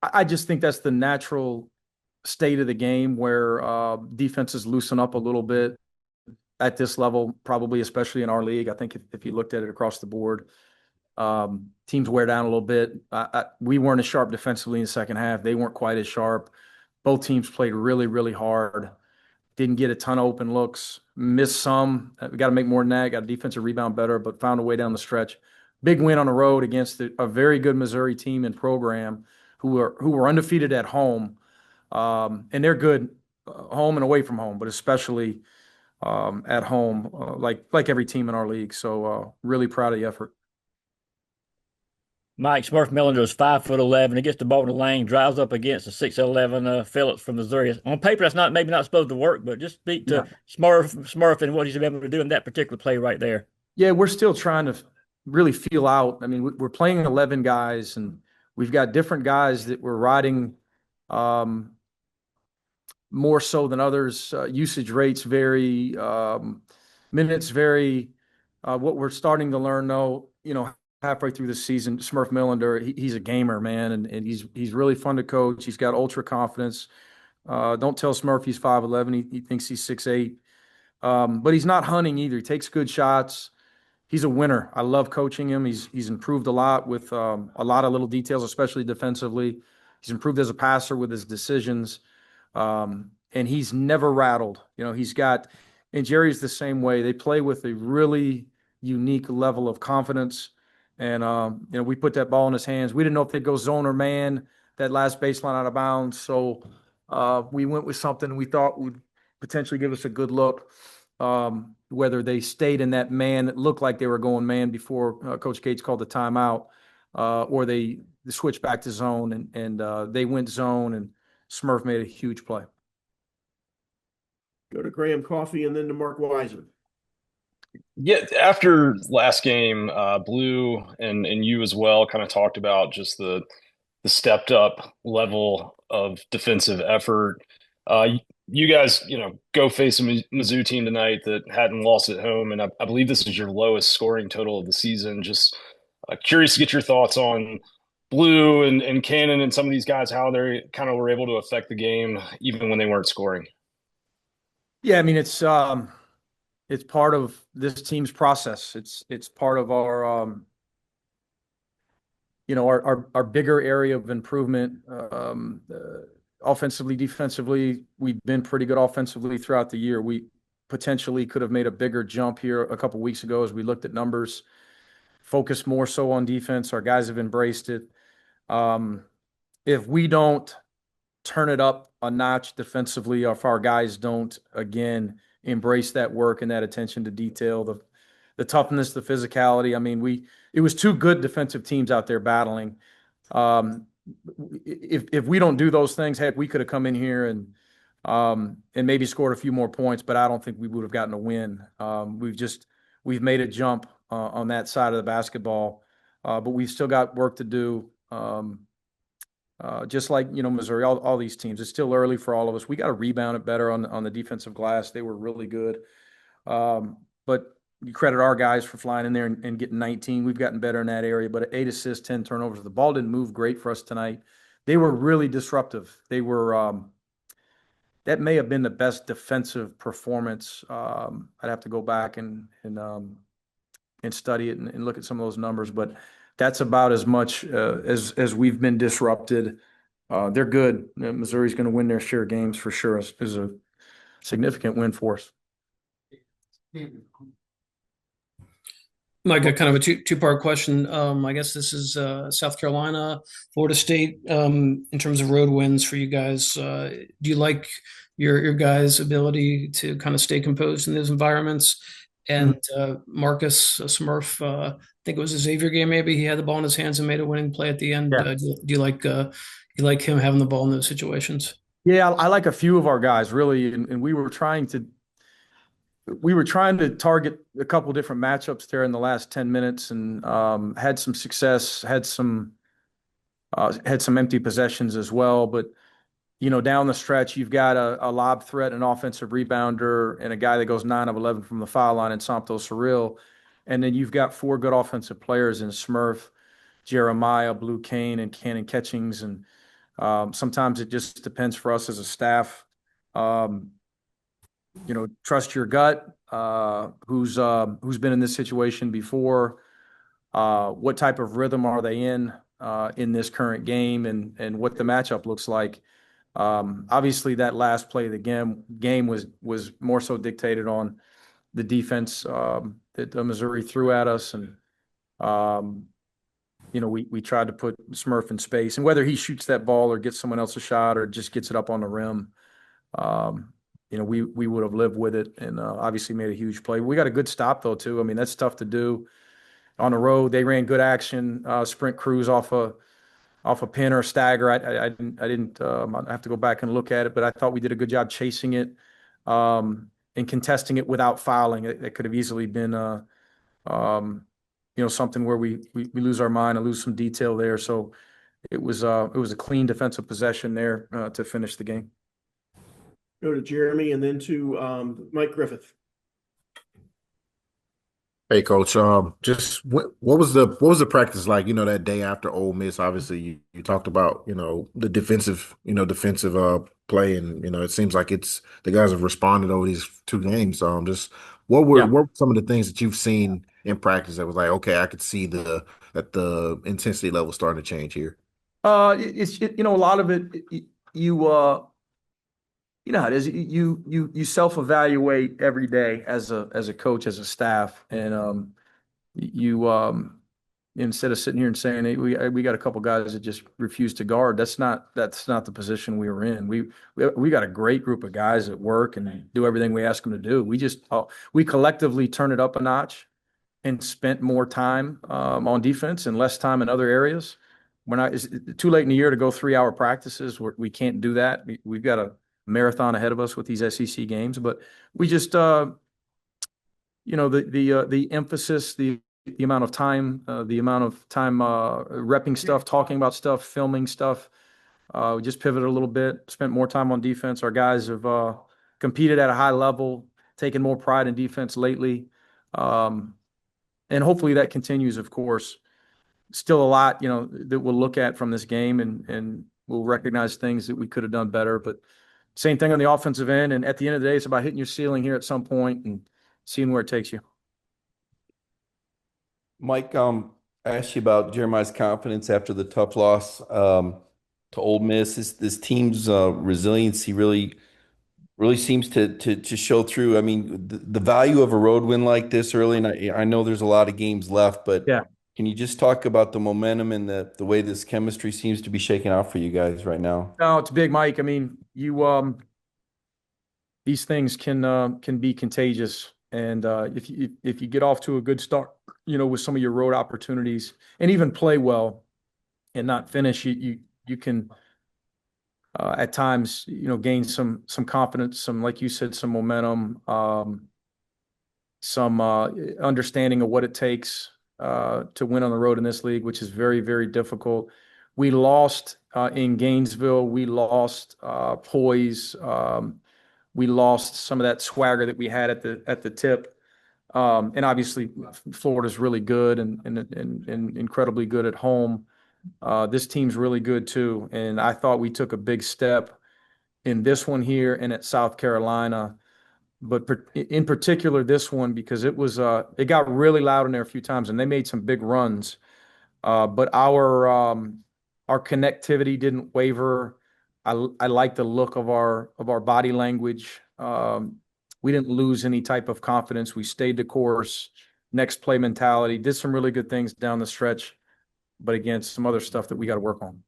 I just think that's the natural state of the game where defenses loosen up a little bit at this level, probably especially in our league. I think if you looked at it across the board, teams wear down a little bit. We weren't as sharp defensively in the second half. They weren't quite as sharp. Both teams played really, really hard. Didn't get a ton of open looks. Missed some. We got to make more than that. Got a defensive rebound better, but found a way down the stretch. Big win on the road against a very good Missouri team and program who were undefeated at home, and they're good home and away from home, but especially at home, like every team in our league. So really proud of the effort. Mike Smurf Millender is 5'11". He gets the ball in the lane, drives up against the 6'11" Phillips from Missouri. On paper, that's not maybe not supposed to work, but just speak to Yeah. Smurf and what he's been able to do in that particular play right there. Yeah, we're still trying to really feel out. I mean, we're playing 11 guys, and we've got different guys that we're riding um, more so than others. Usage rates vary, minutes vary. What we're starting to learn, though, halfway through the season, Smurf Millender, he's a gamer, man, and he's really fun to coach. He's got ultra confidence. Don't tell Smurf he's 5'11". He thinks he's 6'8". But he's not hunting either. He takes good shots. He's a winner. I love coaching him. He's improved a lot with a lot of little details, especially defensively. He's improved as a passer with his decisions, and he's never rattled. And Jerry's the same way. They play with a really unique level of confidence, and we put that ball in his hands. We didn't know if they'd go zone or man that last baseline out of bounds, so we went with something we thought would potentially give us a good look. Whether they stayed in that man, it looked like they were going man before Coach Gates called the timeout, or they switched back to zone and they went zone, and Smurf made a huge play. Go to Graham Coffee and then to Mark Weiser. Yeah, after last game, Blue and you as well kind of talked about just the stepped up level of defensive effort. You guys, go face a Mizzou team tonight that hadn't lost at home, and I believe this is your lowest scoring total of the season. Just curious to get your thoughts on Blue and Cannon and some of these guys, how they kind of were able to affect the game even when they weren't scoring. Yeah, I mean it's part of this team's process. It's part of our bigger area of improvement. Offensively, defensively, we've been pretty good offensively throughout the year. We potentially could have made a bigger jump here a couple weeks ago as we looked at numbers, focused more so on defense. Our guys have embraced it. If we don't turn it up a notch defensively, if our guys don't again embrace that work and that attention to detail, the toughness, the physicality. I mean, it was two good defensive teams out there battling. If we don't do those things, heck, we could have come in here and maybe scored a few more points, but I don't think we would have gotten a win. We've made a jump on that side of the basketball, but we've still got work to do. Just like Missouri, all these teams, it's still early for all of us. We got to rebound it better on the defensive glass. They were really good, but you credit our guys for flying in there and getting 19. We've gotten better in that area, but 8 assists, 10 turnovers. The ball didn't move great for us tonight. They were really disruptive. They were that may have been the best defensive performance. I'd have to go back and study it and look at some of those numbers, but that's about as much as we've been disrupted. They're good. Missouri's going to win their share of games for sure. Is a significant win for us. Mike, got kind of a two-part question. I guess this is South Carolina, Florida State. In terms of road wins for you guys, do you like your guys' ability to kind of stay composed in those environments? And Marcus Smurf, I think it was a Xavier game. Maybe he had the ball in his hands and made a winning play at the end. Yeah. Do you like him having the ball in those situations? Yeah, I like a few of our guys really, and we were trying to target a couple different matchups there in the last 10 minutes and had some success, had some empty possessions as well. But, down the stretch, you've got a lob threat, an offensive rebounder, and a guy that goes 9 of 11 from the foul line in Santo Surreal. And then you've got 4 good offensive players in Smurf, Jeremiah, Blue Kane, and Cannon Catchings. And Sometimes it just depends for us as a staff. Trust your gut. Who's been in this situation before? What type of rhythm are they in this current game, and what the matchup looks like. Obviously, that last play of the game was more so dictated on the defense that Missouri threw at us, and we tried to put Smurf in space, and whether he shoots that ball or gets someone else a shot or just gets it up on the rim, we would have lived with it, and obviously made a huge play. We got a good stop though too. I mean, that's tough to do on the road. They ran good action, sprint cruise off a pin or a stagger. I didn't I have to go back and look at it, but I thought we did a good job chasing it and contesting it without fouling. It could have easily been something where we lose our mind and lose some detail there. So it was a clean defensive possession there to finish the game. Go to Jeremy and then to Mike Griffith. Hey, Coach. Just what was the practice like? That day after Ole Miss. Obviously, you talked about the defensive play, and it seems like the guys have responded over these two games. Just what were some of the things that you've seen in practice that was like, okay, I could see that the intensity level starting to change here. A lot of it you know how it is. You self-evaluate every day as a coach, as a staff, and instead of sitting here and saying, hey, we got a couple guys that just refuse to guard. That's not the position we were in. We got a great group of guys that work and do everything we ask them to do. We collectively turn it up a notch and spent more time on defense and less time in other areas. It's too late in the year to go 3-hour practices. We can't do that. We've got a marathon ahead of us with these SEC games, but we just the emphasis, the amount of time repping stuff, talking about stuff, filming stuff. We just pivoted a little bit, spent more time on defense. Our guys have competed at a high level, taken more pride in defense lately, and hopefully that continues. Of course, still a lot that we'll look at from this game, and we'll recognize things that we could have done better, but. Same thing on the offensive end, and at the end of the day, it's about hitting your ceiling here at some point and seeing where it takes you. Mike, I asked you about Jeremiah's confidence after the tough loss to Ole Miss. This team's resiliency really seems to show through. I mean, the value of a road win like this early, and I know there's a lot of games left, but Yeah. Can you just talk about the momentum and the way this chemistry seems to be shaking out for you guys right now? No, it's big, Mike. I mean, these things can be contagious, and if you get off to a good start, with some of your road opportunities, and even play well, and not finish, you can at times gain some confidence, some, like you said, some momentum, some understanding of what it takes to win on the road in this league, which is very, very difficult. We lost in Gainesville. We lost poise. We lost some of that swagger that we had at the tip. And obviously, Florida's really good and incredibly good at home. This team's really good too. And I thought we took a big step in this one here and at South Carolina. But in particular, this one, because it got really loud in there a few times, and they made some big runs. But our connectivity didn't waver. I like the look of our body language. We didn't lose any type of confidence. We stayed the course. Next play mentality. Did some really good things down the stretch, but again, some other stuff that we got to work on.